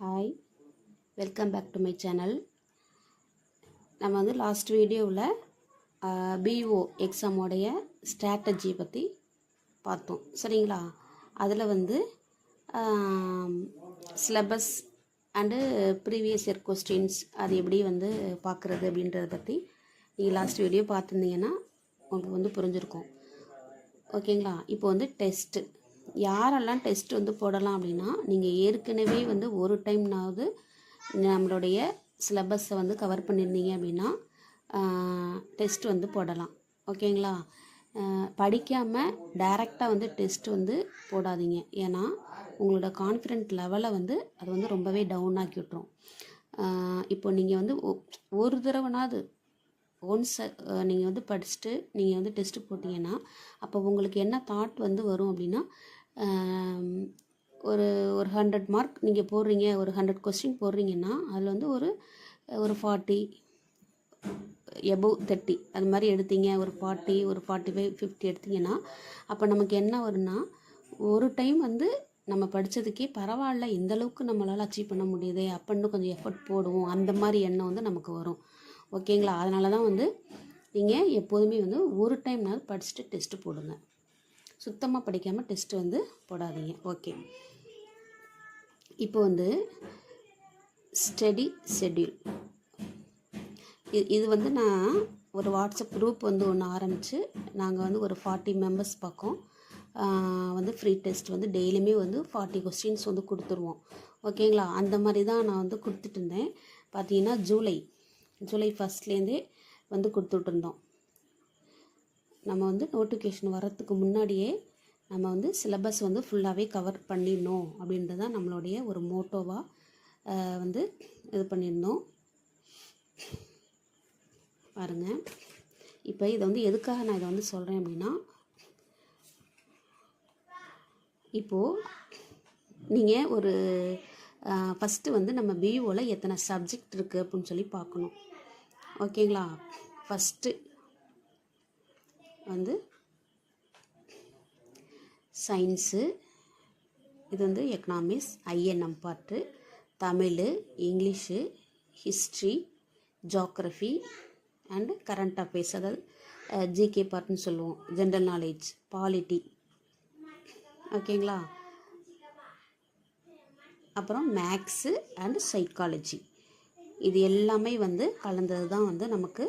Hi, welcome back to my channel. நம்ம வந்து last வீடியோவில் பிஓ எக்ஸாமோடைய ஸ்ட்ராட்டஜி பற்றி பார்த்தோம், சரிங்களா? அதில் வந்து syllabus and previous year questions அது எப்படி வந்து பார்க்குறது அப்படின்றத பற்றி நீங்கள் லாஸ்ட் வீடியோ பார்த்துருந்தீங்கன்னா உங்களுக்கு வந்து புரிஞ்சிருக்கும், ஓகேங்களா? இப்போ வந்து டெஸ்ட்டு யாரெல்லாம் டெஸ்ட் வந்து போடலாம் அப்படின்னா, நீங்கள் ஏற்கனவே வந்து ஒரு டைம்னாவது நம்மளுடைய சிலபஸை வந்து கவர் பண்ணியிருந்தீங்க அப்படின்னா டெஸ்ட் வந்து போடலாம், ஓகேங்களா? படிக்காமல் டைரெக்டாக வந்து டெஸ்ட் வந்து போடாதீங்க. ஏன்னா உங்களோட கான்ஃபிடென்ட் லெவலை வந்து அது வந்து ரொம்பவே டவுன் ஆக்கி விட்டுரும். இப்போ நீங்கள் வந்து ஒரு தடவைனாவது ஒன்ஸ் நீங்கள் வந்து படிச்சுட்டு நீங்கள் வந்து டெஸ்ட்டு போட்டிங்கன்னா அப்போ உங்களுக்கு என்ன தாட் வந்து வரும் அப்படின்னா, ஒரு 100 மார்க் நீங்கள் போடுறீங்க, ஒரு 100 கொஸ்டின் போடுறீங்கன்னா அதில் வந்து ஒரு 40 எபோவ் 30 அது மாதிரி எடுத்தீங்க, ஒரு 40 ஒரு 45 50 எடுத்தீங்கன்னா அப்போ நமக்கு என்ன வரும்னா, ஒரு டைம் வந்து நம்ம படித்ததுக்கே பரவாயில்ல, இந்தளவுக்கு நம்மளால் அச்சீவ் பண்ண முடியுது, அப்போ இன்னும் கொஞ்சம் எஃபர்ட் போடுவோம், அந்த மாதிரி எண்ணம் வந்து நமக்கு வரும், ஓகேங்களா? அதனால தான் வந்து நீங்கள் எப்போதுமே வந்து ஒரு டைம்னாவது படிச்சுட்டு டெஸ்ட்டு போடுங்க. சுத்தமாக படிக்காமல் டெஸ்ட்டு வந்து போடாதீங்க, ஓகே? இப்போ வந்து ஸ்டடி ஷெட்யூல் இது வந்து நான் ஒரு வாட்ஸ்அப் குரூப் வந்து ஒன்று ஆரம்பித்து நாங்கள் வந்து ஒரு 40 மெம்பர்ஸ் பக்கம் வந்து ஃப்ரீ டெஸ்ட் வந்து டெய்லியுமே வந்து 40 கொஸ்டின்ஸ் வந்து கொடுத்துருவோம், ஓகேங்களா? அந்த மாதிரி தான் நான் வந்து கொடுத்துட்டு இருந்தேன். பார்த்தீங்கன்னா ஜூலை ஃபஸ்ட்லேருந்தே வந்து கொடுத்துட்ருந்தோம். நம்ம வந்து நோட்டிஃபிகேஷன் வர்றதுக்கு முன்னாடியே நம்ம வந்து சிலபஸ் வந்து ஃபுல்லாகவே கவர் பண்ணிடணும் அப்படின்றது தான் நம்மளுடைய ஒரு மோட்டோவாக வந்து இது பண்ணியிருந்தோம். பாருங்கள், இப்போ இதை வந்து எதுக்காக நான் இதை வந்து சொல்கிறேன் அப்படின்னா, இப்போது நீங்கள் ஒரு ஃபஸ்ட்டு வந்து நம்ம பிஓவில் எத்தனை சப்ஜெக்ட் இருக்குது அப்படின்னு சொல்லி பார்க்கணும், ஓகேங்களா? ஃபஸ்ட்டு வந்து சயின்ஸு, இது வந்து economics, INM part, Tamil, English, history, geography and current affairs, அதாவது ஜிகே பார்ட்டுன்னு சொல்லுவோம், ஜென்ரல் நாலேஜ், பாலிட்டி, ஓகேங்களா? அப்புறம் மேக்ஸு அண்டு சைக்காலஜி, இது எல்லாமே வந்து கலந்தது தான் வந்து நமக்கு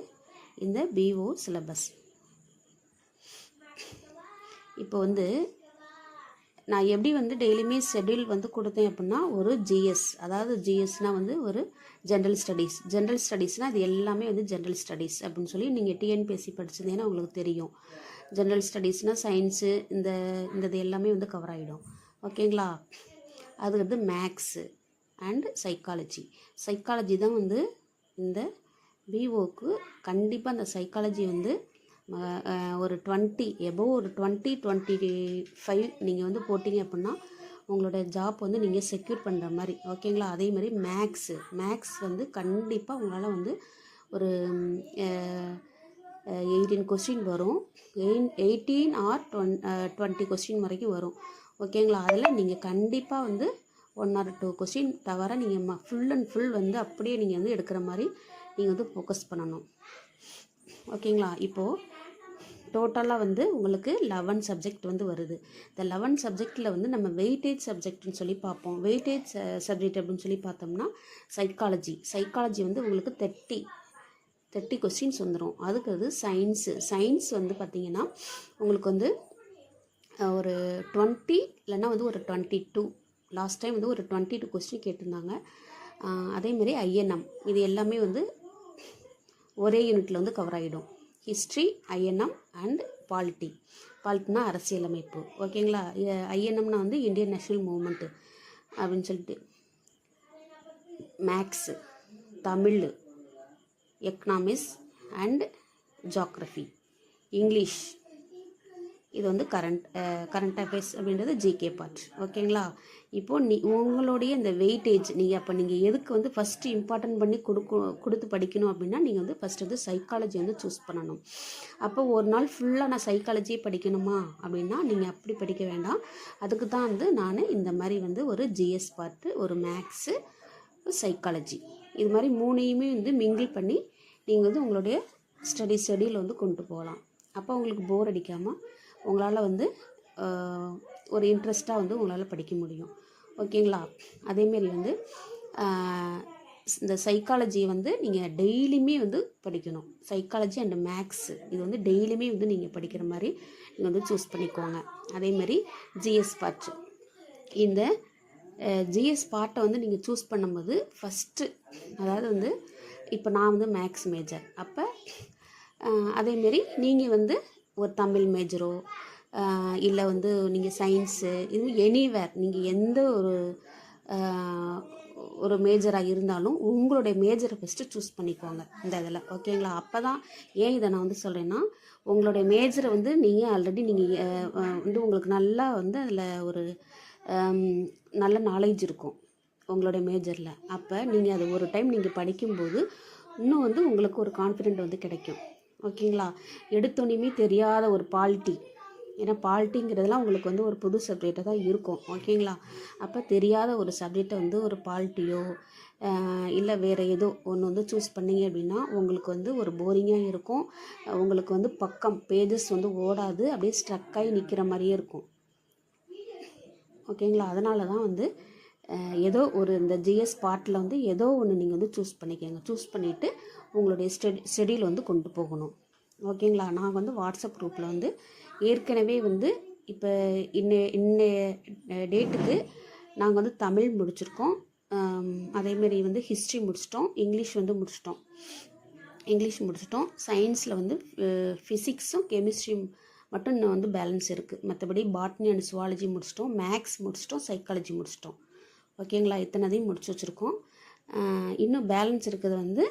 இந்த பிஓ சிலபஸ். இப்போ வந்து நான் எப்படி வந்து டெய்லியுமே ஷெட்யூல் வந்து கொடுத்தேன் அப்படின்னா, ஒரு ஜிஎஸ், அதாவது ஜிஎஸ்னால் வந்து ஒரு ஜென்ரல் ஸ்டடீஸ்னால் இது எல்லாமே வந்து ஜென்ரல் ஸ்டடீஸ் அப்படின்னு சொல்லி நீங்கள் டிஎன்பிஎஸ்சி படிச்சிருந்தீங்கன்னா உங்களுக்கு தெரியும். ஜென்ரல் ஸ்டடீஸ்னால் சயின்ஸு இந்த எல்லாமே வந்து கவர் ஆகிடும், ஓகேங்களா? அது வந்து மேக்ஸு அண்ட் சைக்காலஜி தான் வந்து இந்த பிஓக்கு கண்டிப்பாக அந்த சைக்காலஜி வந்து ஒரு 20 எபோவ் ஒரு 20-25 நீங்கள் வந்து போட்டிங்க அப்படின்னா உங்களோட ஜாப் வந்து நீங்கள் செக்யூர் பண்ணுற மாதிரி, ஓகேங்களா? அதே மாதிரி மேக்ஸ் வந்து கண்டிப்பாக உங்களால் வந்து ஒரு 18 கொஸ்டின் வரும், 18 ஆர் 20 கொஸ்டின் வரைக்கும் வரும், ஓகேங்களா? அதில் நீங்கள் கண்டிப்பாக வந்து 1 or 2 கொஸ்டின் தவிர நீங்கள் ஃபுல் அண்ட் ஃபுல் வந்து அப்படியே நீங்கள் வந்து எடுக்கிற மாதிரி நீங்கள் வந்து ஃபோக்கஸ் பண்ணணும், ஓகேங்களா? இப்போது டோட்டலாக வந்து உங்களுக்கு 11 சப்ஜெக்ட் வந்து வருது. இந்த 11 சப்ஜெக்டில் வந்து நம்ம வெயிட்டேஜ் சப்ஜெக்ட்னு சொல்லி பார்ப்போம். வெயிட்டேஜ் சப்ஜெக்ட் அப்படின்னு சொல்லி பார்த்தோம்னா சைக்காலஜி வந்து உங்களுக்கு 30 கொஸ்டின்ஸ் வந்துடும். அதுக்கு வந்து சயின்ஸ் வந்து பார்த்திங்கன்னா உங்களுக்கு வந்து ஒரு 20 இல்லைன்னா வந்து ஒரு 22, லாஸ்ட் டைம் வந்து ஒரு 22 கொஸ்டின் கேட்டிருந்தாங்க. அதேமாதிரி ஐஎன்எம், இது எல்லாமே வந்து ஒரே யூனிட்டில் வந்து கவர் ஆகிடும். ஹிஸ்ட்ரி, ஐஎன்எம் அண்ட் பாலிட்டினா அரசியலமைப்பு, ஓகேங்களா? ஐஎன்எம்னா வந்து இந்தியன் நேஷனல் மூவ்மெண்ட்டு அப்படின்னு சொல்லிட்டு, maths, Tamil, economics and geography, English, இது வந்து கரண்ட் அஃபேர்ஸ் அப்படின்றது ஜிகே பார்ட், ஓகேங்களா? இப்போது உங்களுடைய இந்த வெயிட்டேஜ் நீங்கள் எதுக்கு வந்து ஃபஸ்ட்டு இம்பார்ட்டன்ட் பண்ணி கொடுத்து படிக்கணும் அப்படின்னா, நீங்கள் வந்து ஃபஸ்ட்டு வந்து சைக்காலஜி வந்து சூஸ் பண்ணணும். அப்போ ஒரு நாள் ஃபுல்லாக நான் சைக்காலஜியே படிக்கணுமா அப்படின்னா நீங்கள் அப்படி படிக்க வேண்டாம். அதுக்கு தான் வந்து நான் இந்த மாதிரி வந்து ஒரு ஜிஎஸ் பார்ட்டு, ஒரு மேக்ஸு, சைக்காலஜி. இது மாதிரி 3யுமே வந்து மிங்கிள் பண்ணி நீங்கள் வந்து உங்களுடைய ஷெடியூல் வந்து கொண்டு போகலாம். அப்போ உங்களுக்கு போர் அடிக்காமல் உங்களால் வந்து ஒரு இன்ட்ரெஸ்ட்டாக வந்து உங்களால் படிக்க முடியும். ஓகேங்களா? அதேமாரி வந்து இந்த சைக்காலஜியை வந்து நீங்கள் டெய்லியுமே வந்து படிக்கணும். சைக்காலஜி அண்டு மேக்ஸு இது வந்து டெய்லியுமே வந்து நீங்கள் படிக்கிற மாதிரி நீங்கள் வந்து சூஸ் பண்ணிக்கோங்க. அதேமாதிரி ஜிஎஸ் பார்ட், இந்த ஜிஎஸ் பார்ட்டை வந்து நீங்கள் சூஸ் பண்ணும்போது ஃபஸ்ட்டு, அதாவது வந்து இப்போ நான் வந்து மேக்ஸ் மேஜர், அப்போ அதேமாரி நீங்கள் வந்து ஒரு தமிழ் மேஜரோ இல்லை வந்து நீங்கள் சயின்ஸு இது எனிவேர் நீங்கள் எந்த ஒரு மேஜராக இருந்தாலும் உங்களுடைய மேஜரை ஃபஸ்ட்டு சூஸ் பண்ணிக்கோங்க இந்த இதில். ஓகேங்களா? அப்போ தான் ஏன் இதை நான் வந்து சொல்கிறேன்னா, உங்களுடைய மேஜரை வந்து நீங்கள் ஆல்ரெடி நீங்கள் வந்து உங்களுக்கு நல்லா வந்து அதில் ஒரு நல்ல நாலேஜ் இருக்கும் உங்களுடைய மேஜரில். அப்போ நீங்கள் அது ஒரு டைம் நீங்கள் படிக்கும்போது இன்னும் வந்து உங்களுக்கு ஒரு கான்ஃபிடென்ட் வந்து கிடைக்கும். ஓகேங்களா? எடுத்தோன்னே தெரியாத ஒரு பாலிட்டி, ஏன்னா பாலிட்டிங்கிறதுலாம் உங்களுக்கு வந்து ஒரு புது சப்ஜெக்டாக தான் இருக்கும். ஓகேங்களா? அப்போ தெரியாத ஒரு சப்ஜெக்டை வந்து ஒரு பாலிட்டியோ இல்லை வேறு ஏதோ ஒன்று வந்து சூஸ் பண்ணிங்க அப்படின்னா உங்களுக்கு வந்து ஒரு போரிங்காக இருக்கும். உங்களுக்கு வந்து பக்கம் பேஜஸ் வந்து ஓடாது, அப்படியே ஸ்ட்ரக்காகி நிற்கிற மாதிரியே இருக்கும். ஓகேங்களா? அதனால தான் வந்து ஏதோ ஒரு இந்த ஜிஎஸ் பார்ட்டில் வந்து ஏதோ ஒன்று நீங்கள் வந்து சூஸ் பண்ணிக்கோங்க. சூஸ் பண்ணிவிட்டு உங்களுடைய ஷெடியூல் வந்து கொண்டு போகணும். ஓகேங்களா? நாங்கள் வந்து வாட்ஸ்அப் குரூப்பில் வந்து ஏற்கனவே வந்து இப்போ இன்ன டேட்டுக்கு நாங்கள் வந்து தமிழ் முடிச்சிருக்கோம், அதேமாரி வந்து ஹிஸ்ட்ரி முடிச்சிட்டோம், இங்கிலீஷ் முடிச்சிட்டோம். சயின்ஸில் வந்து ஃபிசிக்ஸும் கெமிஸ்ட்ரியும் மட்டும் இன்னும் வந்து பேலன்ஸ் இருக்குது. மற்றபடி பாட்னி அண்ட் சுவாலஜி முடிச்சிட்டோம், மேக்ஸ் முடிச்சிட்டோம், சைக்காலஜி முடிச்சிட்டோம். ஓகேங்களா? இத்தனைதையும் முடிச்சு வச்சுருக்கோம். இன்னும் பேலன்ஸ் இருக்கிறது வந்து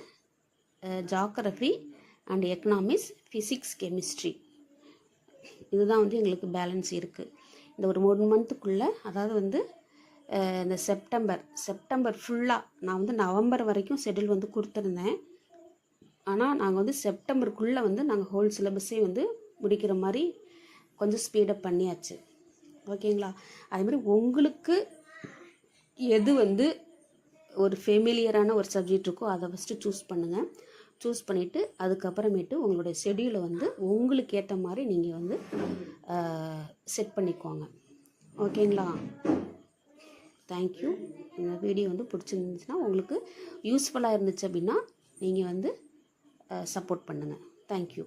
geography and economics, physics, chemistry. இதுதான் வந்து எங்களுக்கு பேலன்ஸ் இருக்குது. இந்த ஒரு 1 மந்த்துக்குள்ளே, அதாவது வந்து இந்த செப்டம்பர் ஃபுல்லாக, நான் வந்து நவம்பர் வரைக்கும் ஷெட்யூல் வந்து கொடுத்துருந்தேன். ஆனால் நாங்கள் வந்து செப்டம்பருக்குள்ளே வந்து நாங்கள் ஹோல் சிலபஸே வந்து முடிக்கிற மாதிரி கொஞ்சம் ஸ்பீடப் பண்ணியாச்சு. ஓகேங்களா? அதேமாதிரி உங்களுக்கு எது வந்து ஒரு ஃபெமிலியரான ஒரு சப்ஜெக்ட் இருக்கோ அதை ஃபஸ்ட்டு சூஸ் பண்ணுங்கள். சூஸ் பண்ணிவிட்டு அதுக்கப்புறமேட்டு உங்களுடைய ஷெடியூலை வந்து உங்களுக்கு ஏற்ற மாதிரி நீங்கள் வந்து செட் பண்ணிக்கோங்க. ஓகேங்களா? தேங்க்யூ. இந்த வீடியோ வந்து பிடிச்சிருந்துச்சுன்னா, உங்களுக்கு யூஸ்ஃபுல்லாக இருந்துச்சு அப்படின்னா நீங்கள் வந்து சப்போர்ட் பண்ணுங்கள். தேங்க்யூ.